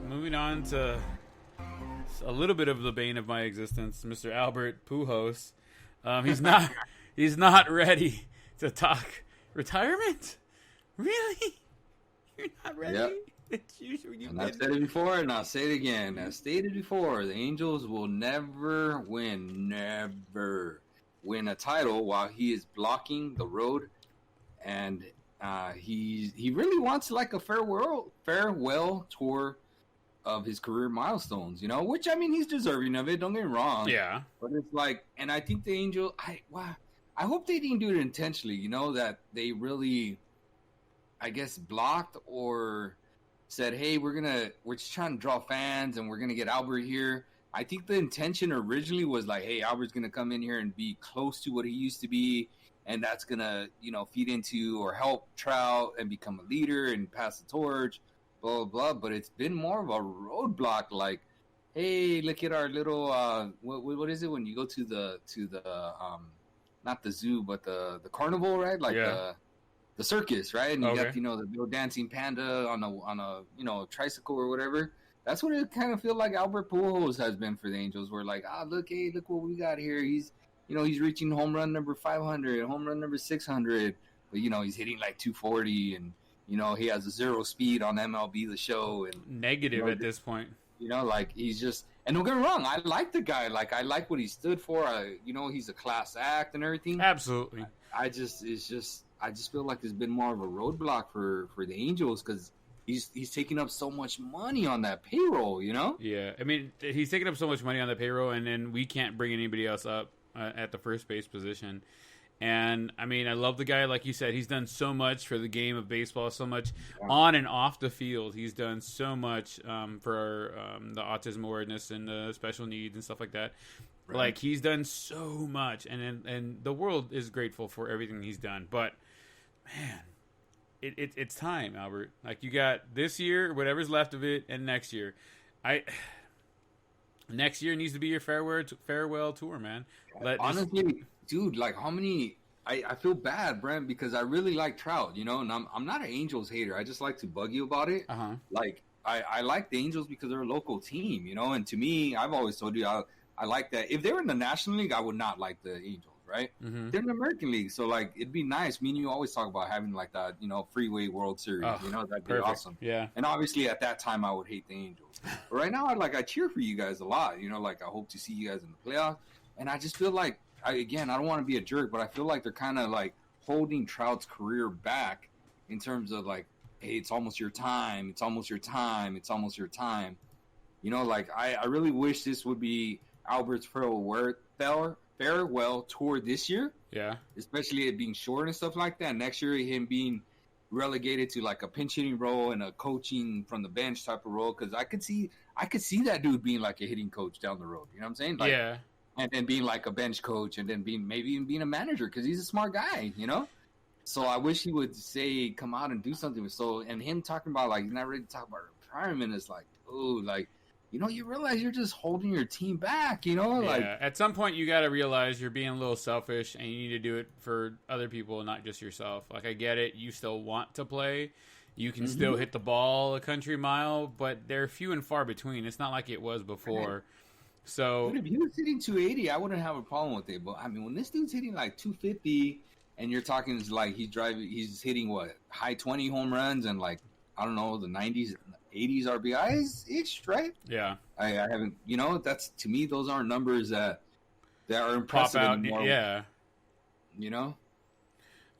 moving on to a little bit of the bane of my existence, Mr. Albert Pujols. He's not ready to talk retirement. Really? You're not ready? Yep. And I've said it before, and I'll say it again. I've stated before, the Angels will never win a title while he is blocking the road, and he really wants like a farewell tour of his career milestones, which, I mean, he's deserving of it, don't get me wrong. Yeah. But it's like, and I think the Angels, I hope they didn't do it intentionally, that they really, I guess, blocked or said, hey, we're just trying to draw fans and we're going to get Albert here. I think the intention originally was like, hey, Albert's going to come in here and be close to what he used to be, and that's going to, feed into or help Trout and become a leader and pass the torch, blah, blah, blah. But it's been more of a roadblock, like, hey, look at our little, what is it when you go to the not the zoo, but the carnival, right? Like the circus, right? And you got, the little dancing panda on a tricycle or whatever. That's what it kind of feel like Albert Pujols has been for the Angels. We're like, look what we got here. He's reaching home run number 500, home run number 600. But, he's hitting like 240, and, he has a 0 speed on MLB The Show. And negative at this point. Like he's just, and don't get me wrong, I like the guy. Like, I like what he stood for. He's a class act and everything. Absolutely. I just feel like there's been more of a roadblock for the Angels because he's taking up so much money on that payroll, Yeah, I mean, he's taking up so much money on the payroll, and then we can't bring anybody else up at the first base position. And, I mean, I love the guy. Like you said, he's done so much for the game of baseball, so much on and off the field. He's done so much for the autism awareness and the special needs and stuff like that. Right. Like, he's done so much, and the world is grateful for everything he's done. But, man, it's time, Albert. Like, you got this year, whatever's left of it, and next year. Next year needs to be your farewell tour, man. Honestly, dude, like how many? I feel bad, Brent, because I really like Trout, and I'm not an Angels hater. I just like to bug you about it. Uh-huh. Like I like the Angels because they're a local team, and to me, I've always told you I like that. If they were in the National League, I would not like the Angels. Right? Mm-hmm. They're in the American League, so like it'd be nice. Me and you always talk about having like that, Freeway World Series. That'd be awesome. Yeah. And obviously at that time I would hate the Angels, but right now I cheer for you guys a lot. Like I hope to see you guys in the playoffs. And I just feel like I don't want to be a jerk, but I feel like they're kind of like holding Trout's career back in terms of like, hey, it's almost your time. It's almost your time. It's almost your time. Like I really wish this would be Albert's farewell tour this year. Yeah. Especially it being short and stuff like that. Next year, him being relegated to like a pinch hitting role and a coaching from the bench type of role. Because I could see that dude being like a hitting coach down the road. You know what I'm saying? Like, yeah. And then being like a bench coach, and then maybe even being a manager because he's a smart guy. So I wish he would come out and do something. And him talking about like he's not ready to talk about retirement is like, oh, like. You realize you're just holding your team back, like at some point you got to realize you're being a little selfish and you need to do it for other people, not just yourself. Like, I get it. You still want to play. You can still hit the ball a country mile, but they're few and far between. It's not like it was before. Right. So if he was hitting 280, I wouldn't have a problem with it. But I mean, when this dude's hitting like 250 and you're talking like he's hitting what, high 20 home runs and like, I don't know, the 90s, 80s RBIs ish, right? Yeah. I haven't, that's, to me, those aren't numbers that are impressive anymore. Yeah.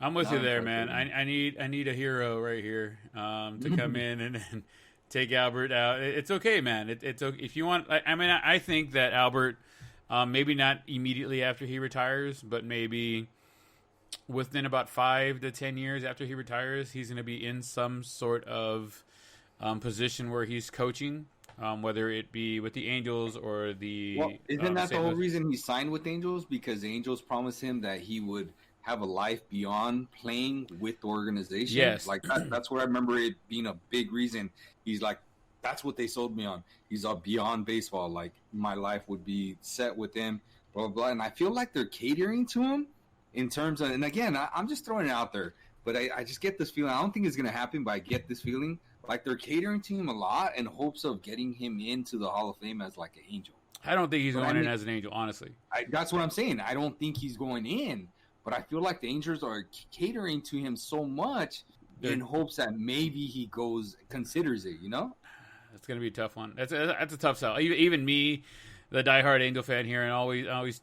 I'm with Not you there, impressive. man. I need a hero right here to come in and take Albert out. It's okay, man. It's okay. If you want, I think that Albert, maybe not immediately after he retires, but maybe within about 5 to 10 years after he retires, he's going to be in some sort of position where he's coaching, whether it be with the Angels or the. Well, isn't that the whole reason he signed with the Angels? Because the Angels promised him that he would have a life beyond playing with the organization. Yes, like that's where I remember it being a big reason. He's like, that's what they sold me on. He's beyond baseball. Like my life would be set with him. Blah blah blah. And I feel like they're catering to him in terms of. And again, I'm just throwing it out there. But I just get this feeling. I don't think it's going to happen, but I get this feeling like they're catering to him a lot in hopes of getting him into the Hall of Fame as like an Angel. I don't think he's going in as an Angel, honestly. That's what I'm saying. I don't think he's going in, but I feel like the Angels are catering to him so much in hopes that maybe he considers it, you know? It's going to be a tough one. That's a tough sell. Even me, the diehard Angel fan here, and always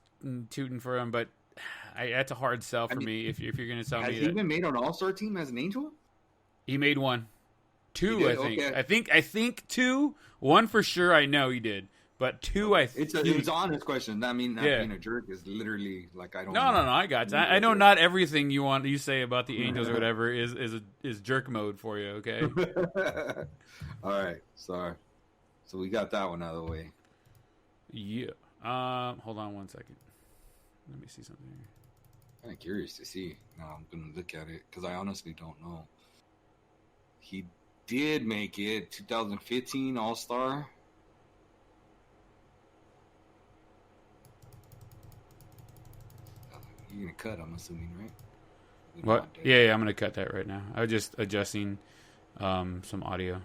tooting for him, but that's a hard sell for me if you're going to tell me that. Has he been made on an All-Star team as an Angel? He made one. Two, I think. Okay. I think two. One for sure I know he did. But two, I think. It's an honest question. I mean, not being a jerk is literally like I don't know. No, I got you. I know not everything you say about the Angels or whatever is jerk mode for you, okay? All right. Sorry. So we got that one out of the way. Yeah. Hold on one second. Let me see something here. I'm kind of curious to see. Now I'm going to look at it because I honestly don't know. He did make it 2015 All-Star. You're going to cut, I'm assuming, right? What? Yeah, I'm going to cut that right now. I was just adjusting some audio.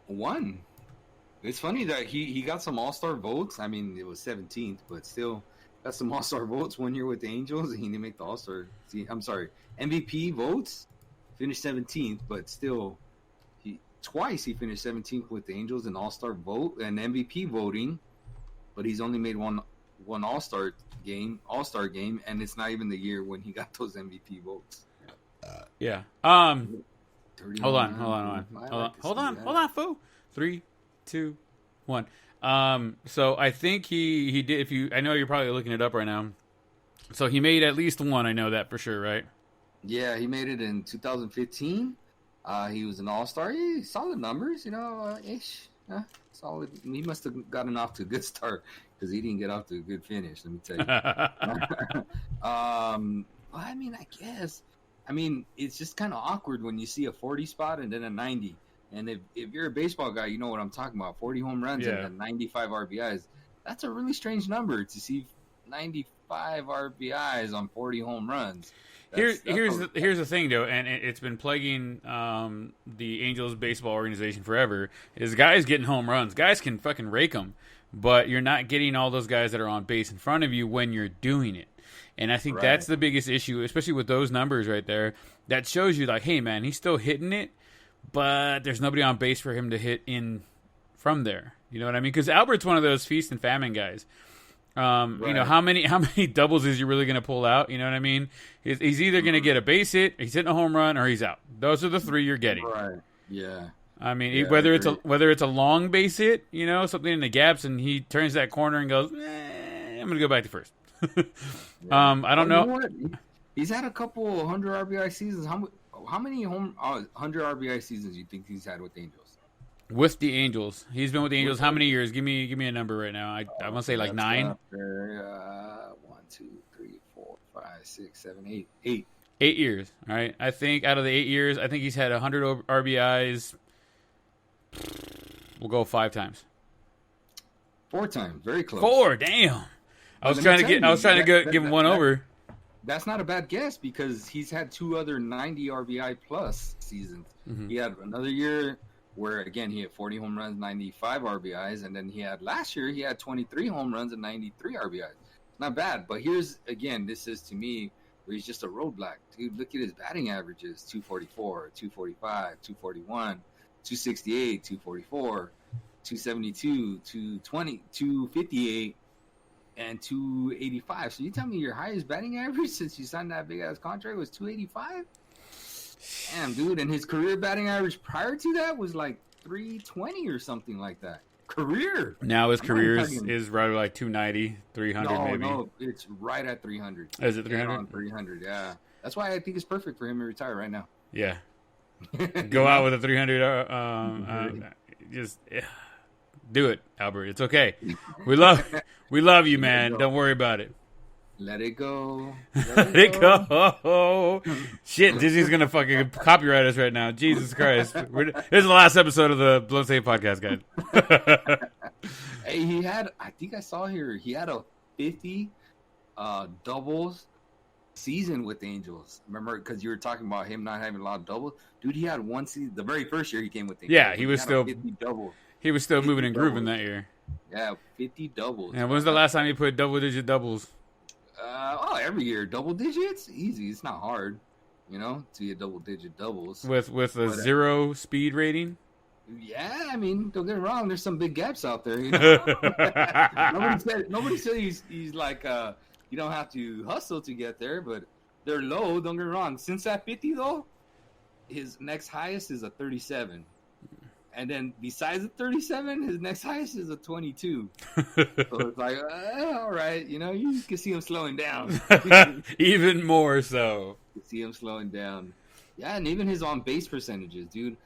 One. It's funny that he got some All-Star votes. I mean, it was 17th, but still got some All-Star votes 1 year with the Angels, and he didn't make the All-Star. MVP votes, finished 17th, but still, twice he finished 17th with the Angels in All-Star vote and MVP voting, but he's only made one All-Star game, and it's not even the year when he got those MVP votes. Yeah. Hold on, fool. 3, 2, 1. So I think he did. I know you're probably looking it up right now. So he made at least one. I know that for sure, right? Yeah, he made it in 2015. He was an All-Star. Solid numbers, ish. Solid. He must have gotten off to a good start because he didn't get off to a good finish. Let me tell you. I mean, I guess. I mean, it's just kind of awkward when you see a 40 spot and then a 90. And if you're a baseball guy, you know what I'm talking about. 40 home runs and 95 RBIs. That's a really strange number to see 95 RBIs on 40 home runs. Here's the thing, though, and it's been plaguing the Angels baseball organization forever, is guys getting home runs. Guys can fucking rake them, but you're not getting all those guys that are on base in front of you when you're doing it. And I think that's the biggest issue, especially with those numbers right there. That shows you, like, hey, man, he's still hitting it, but there's nobody on base for him to hit in from there. You know what I mean? Because Albert's one of those feast and famine guys. You know, how many doubles is he really going to pull out? You know what I mean? He's either going to get a base hit, he's hitting a home run, or he's out. Those are the three you're getting. Right. Yeah. I mean, whether it's a long base hit, something in the gaps, and he turns that corner and goes, I'm going to go back to first. I don't know. He's had a couple 100 RBI seasons. How many 100 RBI seasons do you think he's had with the Angels? With the Angels, he's been with the Angels how many years? Give me a number right now. I want to say like 9. 1, 2, 3, 4, 5, 6, 7, 8. 8 years. All right. I think out of the 8 years, I think he's had 100 RBIs. We'll go 5 times. 4 times. Very close. 4. Damn. I was trying to give him one over. That's not a bad guess because he's had 2 other 90 RBI plus seasons. Mm-hmm. He had another year where, again, he had 40 home runs, 95 RBIs, and then last year, he had 23 home runs and 93 RBIs. Not bad, but this is to me, where he's just a roadblock. Dude, look at his batting averages, 244, 245, 241, 268, 244, 272, 220, 258, and 285. So you tell me your highest batting average since you signed that big-ass contract was 285? Damn, dude. And his career batting average prior to that was like 320 or something like that. Career. Now his career is right like 290, 300 maybe. No, it's right at 300. Is it 300? 300, yeah. That's why I think it's perfect for him to retire right now. Yeah. Go out with a 300. Just do it, Albert. It's okay. We love you, man. Don't worry about it. Let it go. Let it go. Shit, Disney's going to fucking copyright us right now. Jesus Christ. This is the last episode of the Blown Save Podcast, guys. Hey, I think I saw here, he had a 50 doubles season with the Angels. Remember, because you were talking about him not having a lot of doubles. Dude, he had one season. The very first year he came with the Angels. Yeah, he was still 50 doubles. He was still moving and grooving doubles. that year. Yeah, 50 doubles. And when was the last time he put double-digit doubles? Every year, double digits, easy. It's not hard, to get double-digit doubles with a 0 speed rating. Yeah, I mean, don't get me wrong. There's some big gaps out there. Nobody said he's like you don't have to hustle to get there, but they're low. Don't get me wrong. Since that 50 though, his next highest is a 37. And then besides the 37, his next highest is a 22. So it's like, all right, you can see him slowing down. Even more so. You see him slowing down. Yeah, and even his on-base percentages, dude.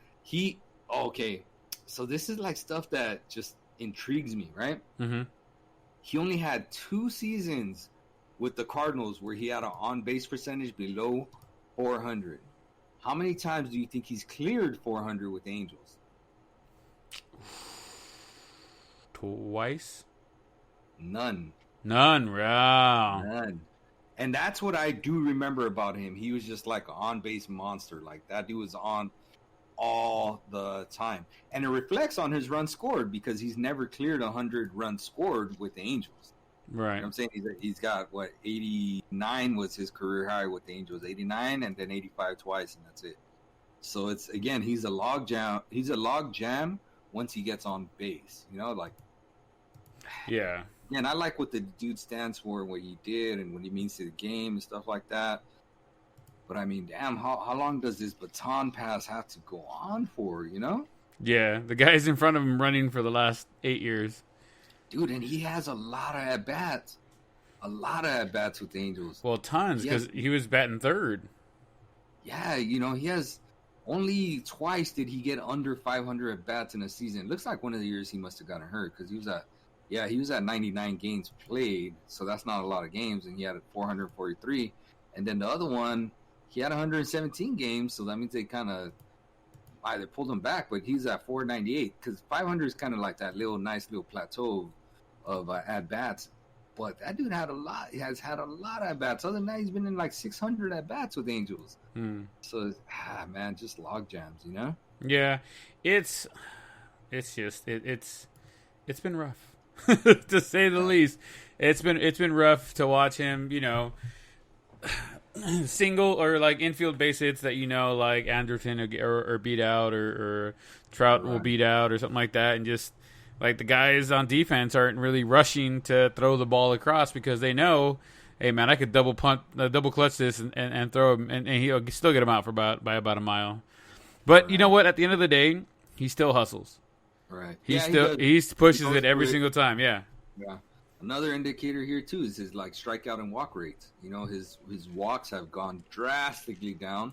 Okay, so this is like stuff that just intrigues me, right? Mm-hmm. He only had 2 seasons with the Cardinals where he had an on-base percentage below 400. How many times do you think he's cleared 400 with the Angels? Twice? None. Wow. None. And that's what I do remember about him. He was just like an on-base monster. Like, that dude was on all the time. And it reflects on his runs scored because he's never cleared 100 runs scored with the Angels. Right. You know what I'm saying? He's got, 89 was his career high with the Angels. 89 and then 85 twice, and that's it. So it's, again, he's a log jam. He's a log jam once he gets on base. Yeah. And I like what the dude stands for and what he did and what he means to the game and stuff like that. But, I mean, damn, how long does this baton pass have to go on for, Yeah, the guy's in front of him running for the last 8 years. Dude, and he has a lot of at-bats. A lot of at-bats with the Angels. Well, tons, because he was batting third. Yeah, he has only twice did he get under 500 at-bats in a season. It looks like one of the years he must have gotten hurt because he was at 99 games played, so that's not a lot of games, and he had 443. And then the other one, he had 117 games, so that means they kind of either pulled him back, but he's at 498 because 500 is kind of like that nice little plateau of at-bats. But that dude he has had a lot of at-bats. Other than that, he's been in like 600 at-bats with Angels. So, man, just log jams, Yeah, it's been rough. To say the least. It's been rough to watch him, single or like infield base hits that like Anderson or beat out or Trout will beat out or something like that, and just like the guys on defense aren't really rushing to throw the ball across because they know, hey man, I could double clutch this and throw him and he'll still get him out by about a mile. But you know what? At the end of the day, he still hustles. Right. He pushes it every single time. Yeah. Yeah. Another indicator here too is his strikeout and walk rates. His walks have gone drastically down,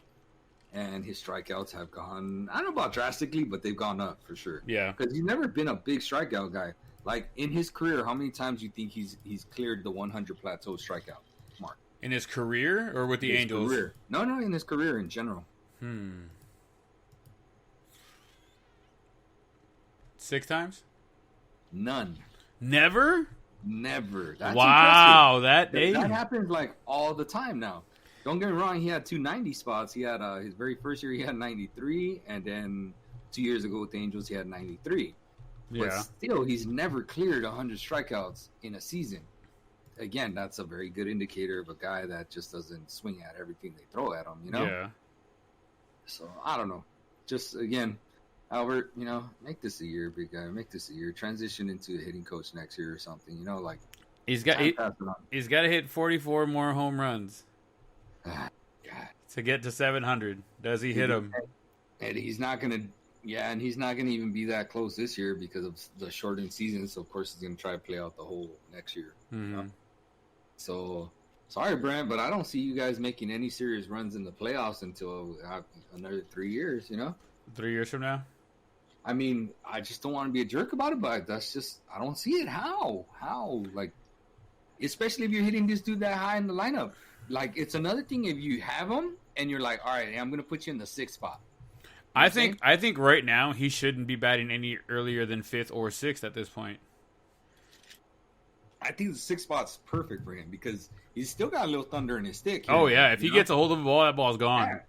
and his strikeouts have gone, I don't know about drastically, but they've gone up for sure. Yeah. Because he's never been a big strikeout guy. Like in his career, how many times do you think he's cleared the 100 plateau strikeout mark? In his career or with the Angels? Career. No, in his career in general. 6 times? None. Never? Never. That's wow, impressive. That happens like all the time now. Don't get me wrong, he had 290 spots. He had his very first year he had 93, and then 2 years ago with the Angels he had 93. Yeah. But still, he's never cleared 100 strikeouts in a season. Again, that's a very good indicator of a guy that just doesn't swing at everything they throw at him, Yeah. So, I don't know. Just, again, Albert, make this a year, big guy. Make this a year. Transition into a hitting coach next year or something, He's got to hit 44 more home runs to get to 700. Does he hit them? And he's not going to and he's not going to even be that close this year because of the shortened season. So, of course, he's going to try to play out the whole next year. Mm-hmm. So, sorry, Brent, but I don't see you guys making any serious runs in the playoffs until another 3 years, 3 years from now? I mean, I just don't want to be a jerk about it, but that's just, I don't see it. How? Like, especially if you're hitting this dude that high in the lineup. Like, it's another thing if you have him and you're like, all right, I'm going to put you in the 6th spot. I think right now he shouldn't be batting any earlier than 5th or 6th at this point. I think the 6th spot's perfect for him because he's still got a little thunder in his stick. Oh yeah, if he gets a hold of the ball, that ball's gone. Yeah.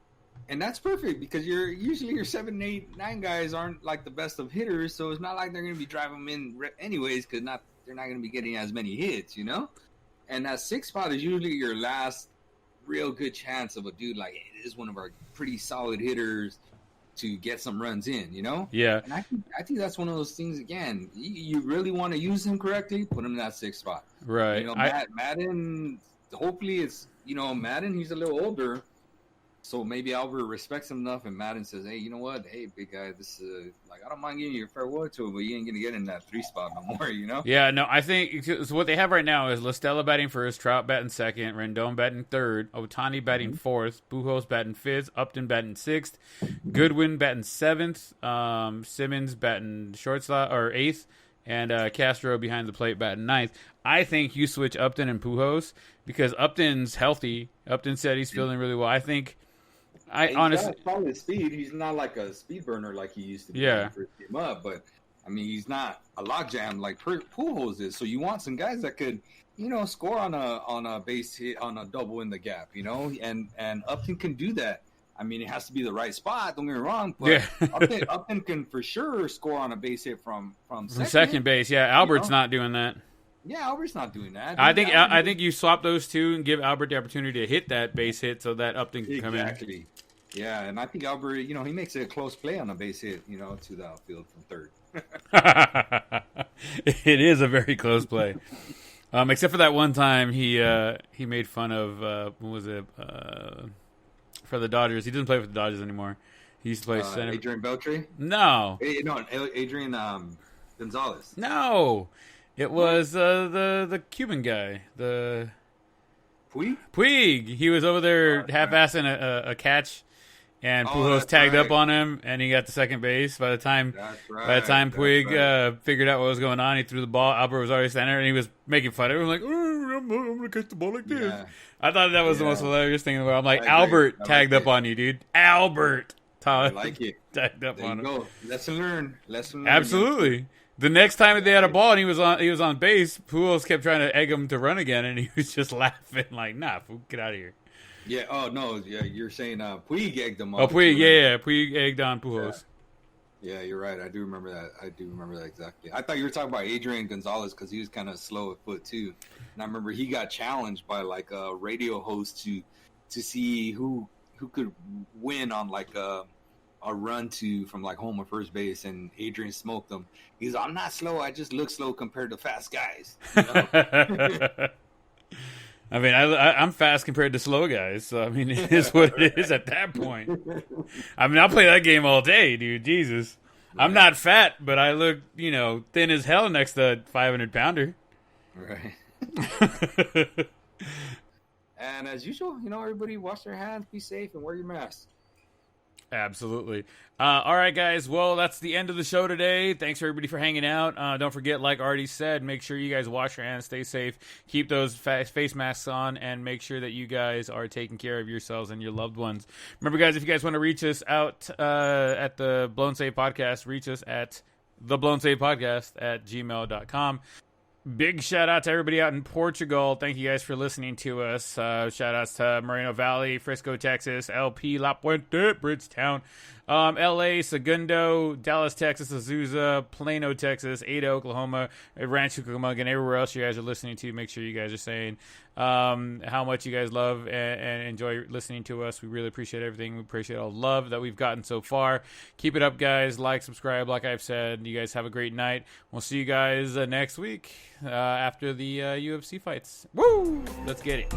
And that's perfect because your 7, 8, 9 guys aren't like the best of hitters, so it's not like they're going to be driving them in anyways because they're not going to be getting as many hits, you know. And that 6th spot is usually your last real good chance of a dude like, hey, this is one of our pretty solid hitters to get some runs in, you know? Yeah. And I think that's one of those things, again, you really want to use him correctly, put him in that 6th spot. Right. You know, Madden, hopefully it's, you know, Madden, he's a little older, so maybe Albert respects him enough and Madden says, hey, you know what? Hey, big guy, this is, like, I don't mind giving you a fair word to it, but you ain't going to get in that 3 spot no more, you know? Yeah, no, I think so what they have right now is LaStella batting first, Trout batting second, Rendon batting third, Ohtani batting fourth, Pujols batting fifth, Upton batting sixth, Goodwin batting seventh, Simmons batting shortstop or eighth, and Castro behind the plate batting ninth. I think you switch Upton and Pujols because Upton's healthy. Upton said he's feeling really well. I think honestly, got solid speed. He's not like a speed burner like he used to be. Yeah. When he came up, but I mean, he's not a logjam like Pujols is. So you want some guys that could, you know, score on a base hit, on a double in the gap, you know, and Upton can do that. I mean, it has to be the right spot. Don't get me wrong, but yeah. Upton can for sure score on a base hit from second base. Yeah, Albert's not doing that. Yeah, Albert's not doing that. I think you swap those two and give Albert the opportunity to hit that base hit so that Upton can come in. Exactly. Yeah, and I think Albert, you know, he makes a close play on a base hit, you know, to the outfield from third. It is a very close play. Except for that one time he made fun of what was it for the Dodgers. He doesn't play for the Dodgers anymore. He used to play center. Adrian Beltre? No, Adrian Gonzalez. No, it was the Cuban guy, the Puig. He was over there half-assing a catch. And Pujols tagged up on him, and he got to second base. By the time Puig figured out what was going on, he threw the ball. Albert was already standing there, and he was making fun of him, like, oh, I'm going to catch the ball like this. Yeah. I thought that was the most hilarious thing in the world. I'm like, Albert tagged up on you, dude. Albert. I like it. Tagged up on him. Go. Lesson learned. Absolutely. The next time they had a ball and he was on base, Pujols kept trying to egg him to run again, and he was just laughing like, nah, fool, get out of here. Yeah. Oh no. Yeah. You're saying Puig egged him on. Oh, Puig. Yeah. Puig egged on Pujols. Yeah. You're right. I do remember that exactly. I thought you were talking about Adrian Gonzalez because he was kind of slow at foot too. And I remember he got challenged by like a radio host to see who could win on like a run from like home or first base, and Adrian smoked him. He's like, I'm not slow. I just look slow compared to fast guys. You know? I mean, I'm fast compared to slow guys, so I mean, it is what it is at that point. I mean, I'll play that game all day, dude. Jesus, right. I'm not fat, but I look, you know, thin as hell next to a 500-pounder. Right. And as usual, you know, everybody wash their hands, be safe, and wear your mask. Absolutely. All right, guys. Well, that's the end of the show today. Thanks, everybody, for hanging out. Don't forget, like Artie said, make sure you guys wash your hands, stay safe, keep those face masks on, and make sure that you guys are taking care of yourselves and your loved ones. Remember, guys, if you guys want to reach us out at the Blown Save Podcast, reach us at TheBlownSavePodcast@gmail.com. Big shout out to everybody out in Portugal. Thank you guys for listening to us. Shout outs to Moreno Valley, Frisco, Texas, LP, La Puente, Bridgetown, LA, Segundo, Dallas, Texas, Azusa, Plano, Texas, Ada, Oklahoma, Rancho Cucamonga, and everywhere else you guys are listening to. Make sure you guys are saying how much you guys love and enjoy listening to us. We really appreciate everything. We appreciate all the love that we've gotten so far. Keep it up, guys. Like, subscribe, like I've said. You guys have a great night. We'll see you guys next week after the UFC fights. Woo! Let's get it.